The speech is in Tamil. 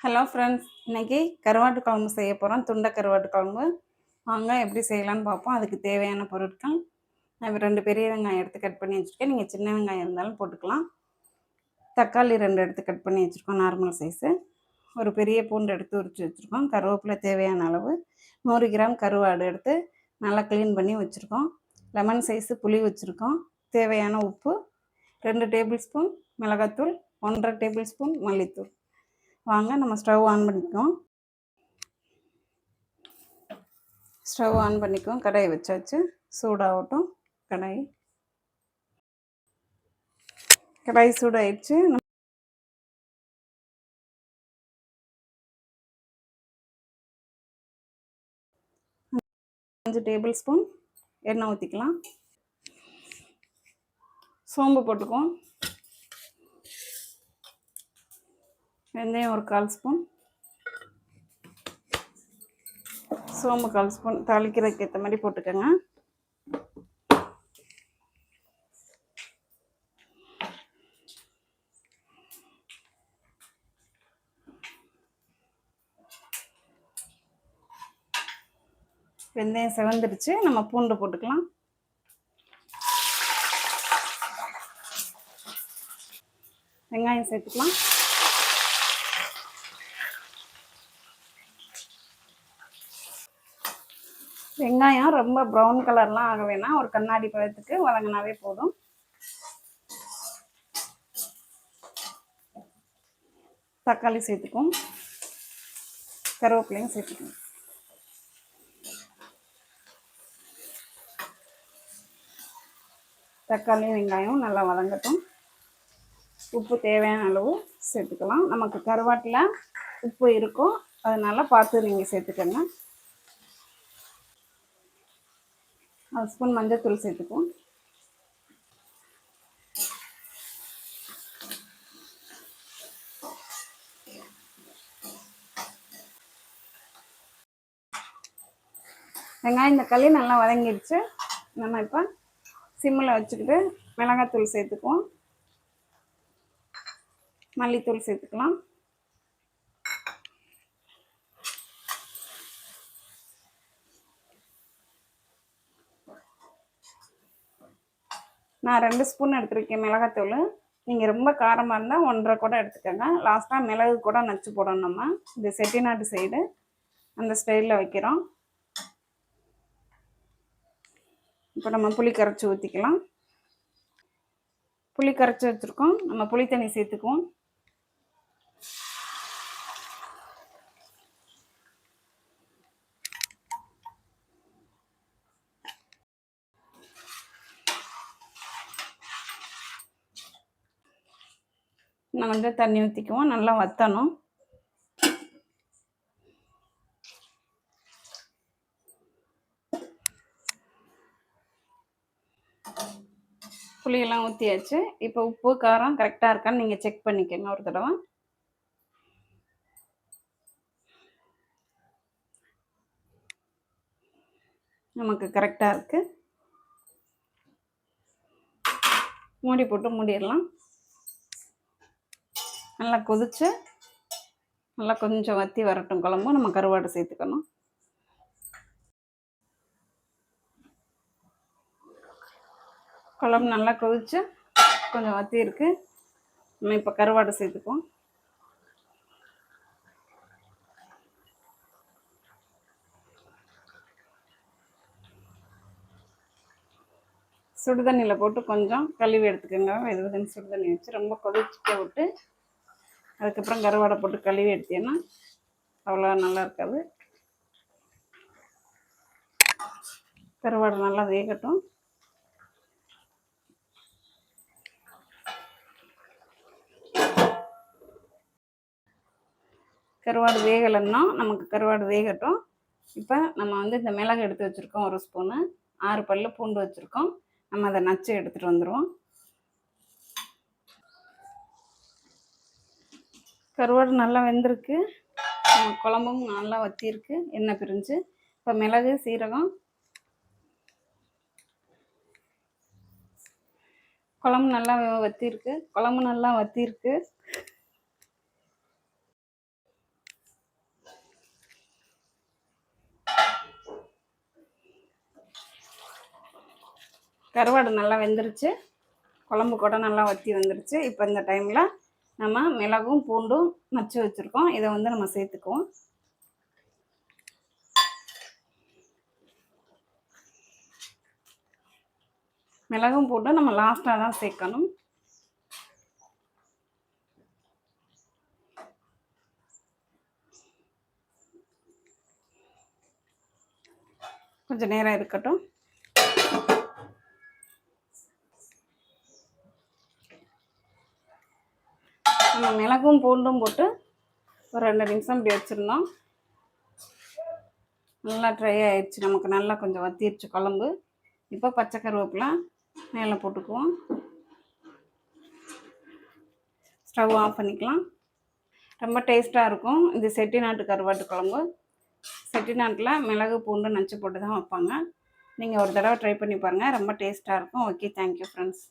ஹலோ ஃப்ரெண்ட்ஸ், இன்றைக்கி கருவாட்டு குழம்பு செய்ய போகிறோம். துண்டை கருவாட்டு குழம்பு. வாங்க எப்படி செய்யலான்னு பார்ப்போம். அதுக்கு தேவையான பொருட்கள், நான் 2 பெரிய வெங்காயம் எடுத்து கட் பண்ணி வச்சுருக்கேன். நீங்கள் சின்ன வெங்காயம் இருந்தாலும் போட்டுக்கலாம். தக்காளி 2 எடுத்து கட் பண்ணி வச்சுருக்கோம், நார்மல் சைஸு. ஒரு பெரிய பூண்டு எடுத்து உரித்து வச்சுருக்கோம். கருவேப்பிலை தேவையான அளவு. 100 கிராம் கருவாடு எடுத்து நல்லா க்ளீன் பண்ணி வச்சுருக்கோம். லெமன் சைஸு புளி வச்சுருக்கோம். தேவையான உப்பு, 2 டேபிள் ஸ்பூன் மிளகாத்தூள், 1½ டேபிள் ஸ்பூன் மல்லித்தூள். வாங்க நம்ம ஸ்டவ் ஆன் பண்ணிக்குவோம். கடாயை வச்சாச்சு, சூடாகட்டும். கடாய் சூடாயிடுச்சு. 5 டேபிள் ஸ்பூன் எண்ணெய் ஊற்றிக்கலாம். சோம்பு போட்டுக்குவோம். வெந்தயம் ஒரு 1/4 ஸ்பூன். சோம்பு 1/4 ஸ்பூன். தாளிக்கிறதுக்கு ஏற்ற மாதிரி போட்டுக்கோங்க. வெந்தயம் செவந்துடுச்சு. நம்ம பூண்டு போட்டுக்கலாம். வெங்காயம் சேர்த்துக்கலாம். வெங்காயம் ரொம்ப ப்ரௌன் கலர்லாம் ஆக வேணாம், ஒரு கண்ணாடி பழத்துக்கு வதங்கினாவே போதும். தக்காளி சேர்த்துக்கும், கருவேப்பிலையும் சேர்த்துக்கணும். தக்காளியும் வெங்காயம் நல்லா வதங்கட்டும். உப்பு தேவையான அளவு சேர்த்துக்கலாம். நமக்கு கருவாட்டில் உப்பு இருக்கும், அதனால் பார்த்து நீங்கள் சேர்த்துக்கோங்க. 1 ஸ்பூன் மஞ்சள்தூள் சேர்த்துக்குவோம். வெங்காயம் தக்காளி நல்லா வதங்கிடுச்சு. நம்ம இப்போ சிம்மில் வச்சுக்கிட்டு மிளகாத்தூள் சேர்த்துக்குவோம். மல்லித்தூள் சேர்த்துக்கலாம். நான் 2 ஸ்பூன் எடுத்துருக்கேன் மிளகாத்தூள். நீங்கள் ரொம்ப காரமாக இருந்தால் 1½ கூட எடுத்துக்கோங்க. லாஸ்ட்டாக மிளகு கூட நச்சு போடணும். நம்ம இது செட்டிநாட்டு சைடு அந்த ஸ்டைலில் வைக்கிறோம். இப்போ நம்ம புளி கரைச்சி ஊற்றிக்கலாம். புளி கரைச்சி வச்சுருக்கோம். நம்ம புளி தண்ணி சேர்த்துக்குவோம். நான் கொஞ்சம் தண்ணி ஊற்றிக்குவோம். நல்லா வற்றணும். புளியெல்லாம் ஊற்றியாச்சு. இப்போ உப்பு காரம் கரெக்டாக இருக்கான்னு நீங்கள் செக் பண்ணிக்கோங்க ஒரு தடவை. நமக்கு கரெக்டாக இருக்குது. மூடி போட்டு மூடிடலாம். நல்லா கொதிச்சு நல்லா கொஞ்சம் வற்றி வரட்டும் குழம்பு. நம்ம கருவாடு சேர்த்துக்கணும். குழம்பு நல்லா கொதிச்சு கொஞ்சம் வற்றி இருக்குது. நம்ம இப்போ கருவாடு சேர்த்துக்குவோம். சுடுதண்ணியில் போட்டு கொஞ்சம் கழுவி எடுத்துக்கோங்க. வெது சுடுதண்ணி வச்சு ரொம்ப கொதிச்சுக்க விட்டு அதுக்கப்புறம் கருவாடை போட்டு கழுவி எடுத்தீங்கன்னா அவ்வளோ நல்லா இருக்காது. கருவாடை நல்லா வேகட்டும். கருவாடு வேகலைன்னா நமக்கு கருவாடு வேகட்டும். இப்போ நம்ம இந்த மிளகு எடுத்து வச்சுருக்கோம் 1 ஸ்பூனு. 6 பல்லு பூண்டு வச்சுருக்கோம். நம்ம அதை நச்சு எடுத்துகிட்டு வந்துடுவோம். கருவாடு நல்லா வெந்திருக்கு. குழம்பும் நல்லா வற்றிருக்கு, எண்ணெய் பிரிஞ்சு. இப்போ மிளகு சீரகம், குழம்பு நல்லா வற்றிருக்கு. கருவாடு நல்லா வெந்துருச்சு, குழம்பு கூட நல்லா வற்றி வந்துருச்சு. இப்போ இந்த டைமில் நம்ம மிளகும் பூண்டும் நச்சு வச்சுருக்கோம், இதை வந்து நம்ம சேர்த்துக்குவோம். மிளகும் பூண்டும் நம்ம லாஸ்ட்டாக தான் சேர்க்கணும். கொஞ்சம் நேரம் இருக்கட்டும். நம்ம மிளகும் பூண்டும் போட்டு ஒரு 2 நிமிஷம் இப்படி வச்சுருந்தோம். நல்லா ட்ரை ஆயிடுச்சு, நமக்கு நல்லா கொஞ்சம் வத்திடுச்சு குழம்பு. இப்போ பச்சை கருவேப்பிலை மேலே போட்டுக்குவோம். ஸ்டவ் ஆஃப் பண்ணிக்கலாம். ரொம்ப டேஸ்ட்டாக இருக்கும் இது செட்டிநாட்டு கருவாட்டு குழம்பு. செட்டிநாட்டில் மிளகு பூண்டு நச்சு போட்டு தான் வைப்பாங்க. நீங்கள் ஒரு தடவை ட்ரை பண்ணி பாருங்கள், ரொம்ப டேஸ்ட்டாக இருக்கும். Okay, thank you friends.